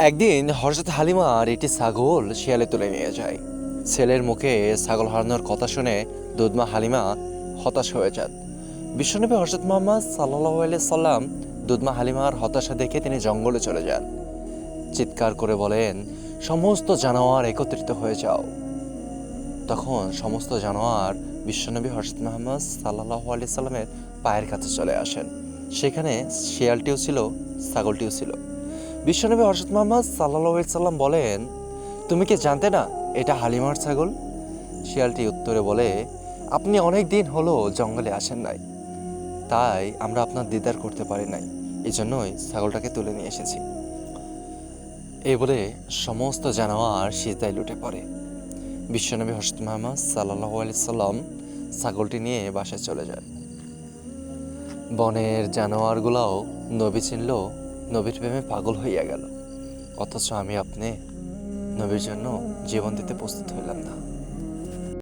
একদিন হযরত হালিমার একটি ছাগল শিয়ালে তুলে নিয়ে যায়। ছেলের মুখে ছাগল হারানোর কথা শুনে দুধমা হালিমা হতাশ হয়ে যান। বিশ্বনবী হযরত মুহাম্মদ সাল্লাল্লাহু আলাইহি সাল্লাম দুধমা হালিমার হতাশা দেখে তিনি জঙ্গলে চলে যান। চিৎকার করে বলেন, সমস্ত জানোয়ার একত্রিত হয়ে যাও। তখন সমস্ত জানোয়ার বিশ্বনবী হযরত মুহাম্মদ সাল্লাল্লাহু আলাইহি সাল্লামের পায়ের কাছে চলে আসেন। সেখানে শিয়ালটিও ছিল, ছাগলটিও ছিল। বিশ্বনবী হযরত মুহাম্মদ সাল্লাল্লাহু আলাইহি সাল্লাম বলেন, তুমি কি জানতে না এটা হালিমার ছাগল? শিয়ালটি উত্তরে বলে, আপনি অনেক দিন হলো জঙ্গলে আসেন নাই, তাই আমরা আপনার দিদার করতে পারি নাই, এই জন্যই ছাগলটাকে তুলে নিয়ে এসেছি। এই বলে সমস্ত জানোয়ার সিজদায় লুটে পড়ে। বিশ্বনবী হযরত মুহাম্মদ সাল্লাল্লাহু আলাইহি সাল্লাম ছাগলটি নিয়ে বাসায় চলে যান। বনের জানোয়ারগুলাও নবী চিনল, নবীর প্রেমে পাগল হইয়া গেল। অথচ আমি আপনি নবীর জন্য জীবন দিতে প্রস্তুত হইলাম না।